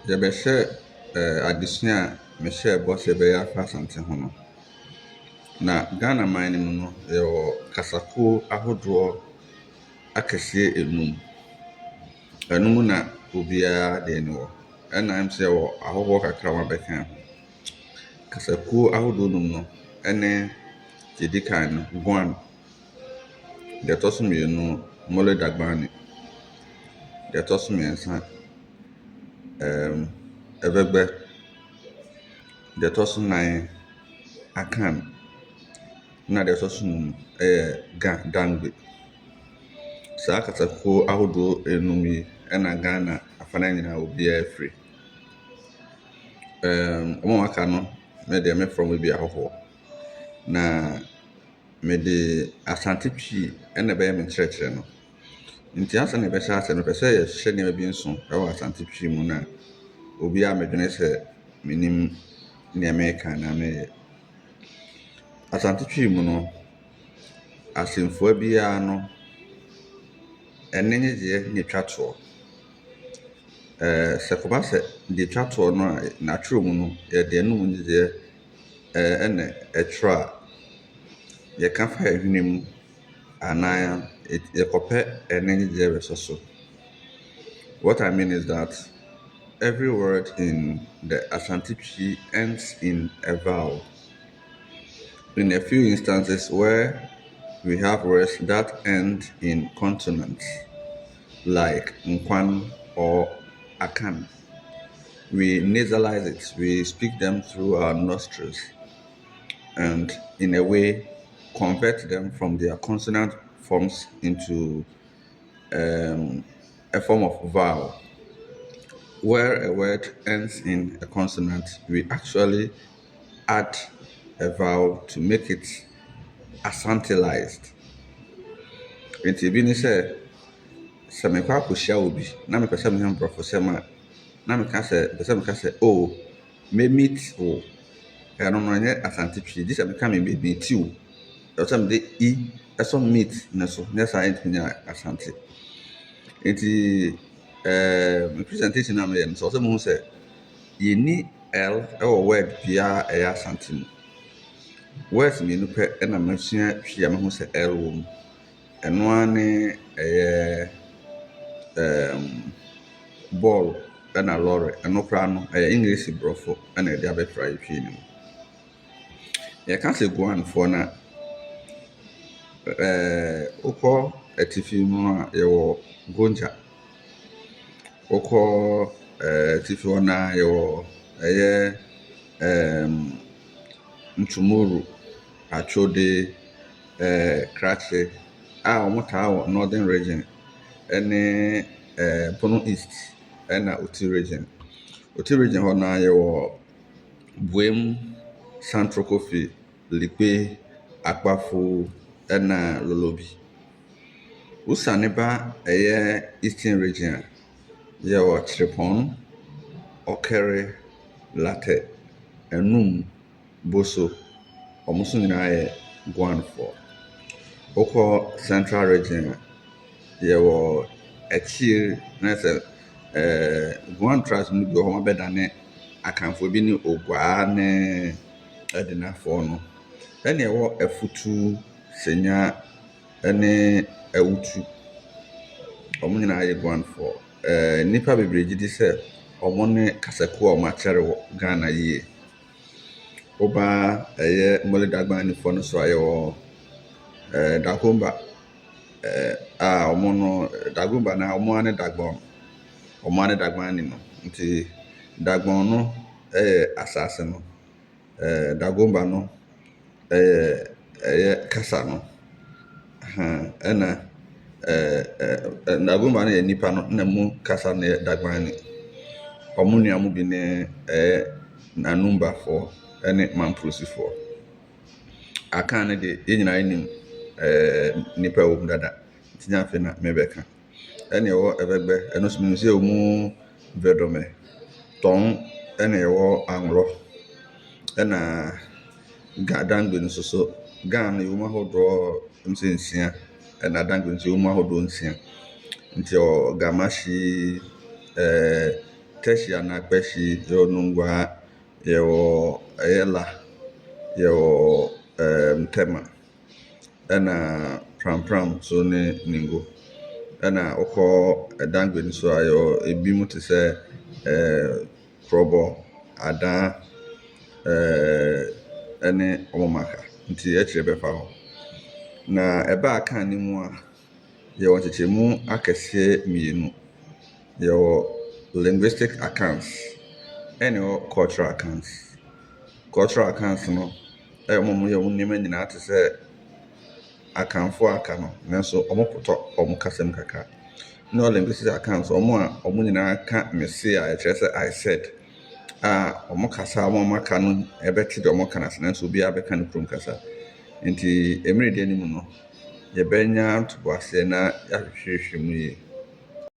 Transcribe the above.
yɛbɛhyɛ adesua a mehyɛɛ bɔ sɛ ɛbɛyɛ afa asante ho no. Na Ghana man no mu no, yɛwɔ kasakuo ahodoɔ akɛseɛ enum. Ɛnum na obiara deɛ ne wɔ. Ɛna ɛm sɛ yɛwɔ ahodoɔ kakra a wɔabɛka ho. Kasakuo ahodoɔ num no ɛne deɛ ɛdi kan no, Guan. Deɛ ɛtɔ so mmienu, Mole Dagbani. Deɛ ɛtɔ so mmiɛnsa, Ɛbɛgbɛ. Deɛ ɛtɔ so nan, Akan. Na deɛ ɛtɔ so nnum ɛyɛ Dangbe. Saa kasakuo ahodoɔ enum yi ɛna Ghana afa no nyinaa obiara afiri. Wɔn a wɔaka no, me deɛ mefrɛ wɔn bi ahɔhoɔ. Na mede Asante Twi ɛna ɛbɛyɛ me nkyerɛkyerɛ no. Nti asa na yɛbɛhyɛ ase no, mepɛ sɛ yɛhyehyɛ nneɛma bi nso ɛwɔ Asante Twi mu na obiara medwene sɛ menim nea meka anaa meyɛ. Asante Twi mu no, asɛmfua biara no, ɛne nyegyeɛ na ɛtwa toɔ. Sɛ kɔba sɛ deɛ ɛtwa toɔ no a n'atwerɛ mu no, yɛde ɛnum nyegyeɛ ɛna ɛtwerɛ a, yɛka fa ɛhwene mu anaa yɛkɔpɛ ɛne nyegyeɛ bɛsɔ so. What I mean is that every word in the Asante Twi ends in a vowel. In a few instances where we have words that end in consonants, like Nkwan or Akan, we nasalize it, we speak them through our nostrils, and in a way convert them from their consonant forms into a form of vowel. Where a word ends in a consonant, we actually add a vowel to make it asantilized. Nti bi ne sɛ mekɔ akɔhyia obi na mepɛ sɛ mehe mborɔfosɛm a na mepɛ sɛ meka sɛ me-meet wo. Ɛno no ɛnyɛ Asante Twi. Gye sɛ meka me-meet wo. Ɛwɔ sɛ mede I ɛsɔ meet ne so, nyɛ saa ɛntumi nyɛ Asante. Nti me presentation a meyɛ no sɛ ɔsɛ muhu sɛ yɛnni L ɛwɔ word biara ɛyɛ Asante mu. Words mmienu pɛ ɛna masua Twi a mehu sɛ L wɔ mu. Ɛno ara ne ɛyɛ ball ɛna lorry. Ɛno koraa no ɛyɛ English borɔfo ɛna ɛde abɛfra yɛ Twi no mu. Yɛka sɛ Guanfoɔ no a wokɔ atifi mu a yɛwɔ Gonja. Wokɔ atifi hɔ no a yɛwɔ ɛyɛ Ntumuru, Achode, Krakye a wɔn taa wɔ Northern region ɛne Bono East ɛna Oti region. Oti region hɔ no a yɛwɔ Buem, Central Kofi, Likpe, Akpafo ɛna Lolobi. Wosane ba ɛyɛ Eastern region a yɛwɔ Chirepɔn, Ɔkɛre, Latɛ, Enum, Boso. Wɔn nso nyinaa yɛ Guanfoɔ. Wokɔ Central region a yɛwɔ Akyiri na sɛ Guan tribes no bi wɔ hɔ mabɛdane Akanfoɔ bi ne Ogwaa ne Adinafoɔ no. Ɛna ɛwɔ Afutu, Senya ɛne Awutu. Wɔn nyinaa yɛ Guanfoɔ. Nnipa bebree gye di sɛ wɔn ne kasakuo a wɔn akyɛre wɔ Ghana yie. Woba ɛyɛ Mole Dagbanifoɔ no so a yɛwɔ Dagomba a wɔn no Dagomba na wɔn ane Dagbon. Wɔn ane Dagbani no. Nti Dagbon no ɛyɛ asase no. Dagomba no ɛyɛ kasa no. Ɛna Dagomba no yɛ nipa no na mu kasa no yɛ Dagbani. Wɔn nua mu bi ne Nanumbafoɔ ɛne Mamprosifoɔ. Akan no de yɛn nyinaa nim nipa wɔ mu dada. Nti nya afei na mebɛka. Ɛna ɛwɔ Ɛbɛgbɛ. Ɛno nso menim sɛ ɛwɔ mu Vedome, Tɔn ɛna ɛwɔ Anglɔ. Ɛna Dangbe no nso so Ghana yɛwɔ mu ahodoɔ sɛ 6 ɛna Dangbe nso yɛwɔ mu ahodoɔ 6. Nti ɛwɔ Gamashi, tertia na akpɛhyi, yɛwɔ nongua, yɛwɔ ɛyɛla, yɛwɔ ntɛma, ɛna prampram so ne ningo. Ɛna wokɔ ɛdangbe no so a yɛwɔ ebi mu te sɛ krɔbɔ, adaa, ɛne ɔmɔmaka. Nti akyire bɛfa hɔ. Na ɛba aka ne mu a, yɛwɔ nkyekyɛmu akɛseɛ mmienu. Yɛwɔ linguistic accounts ɛne yɛwɔ cultural accounts. Cultural accounts no ɛyɛ ɔmo yɛ ɔmo nneɛma nyinaa te sɛ akanfo aka no, nanso ɔmo potɔ ɔmo kasa mu kakra. Na linguistic accounts ɔmo a ɔmo nyinaa ka mese a ɛkyerɛ sɛ I said a ɔmo kasa a ɔmo aka no ɛbɛte deɛ ɔmo ka no ase, nanso obiara bɛka ne kurom kasa. Nti mmerɛ di anim no, yɛbɛnya ntoboaseɛ na yɛahwehwɛ mu yie.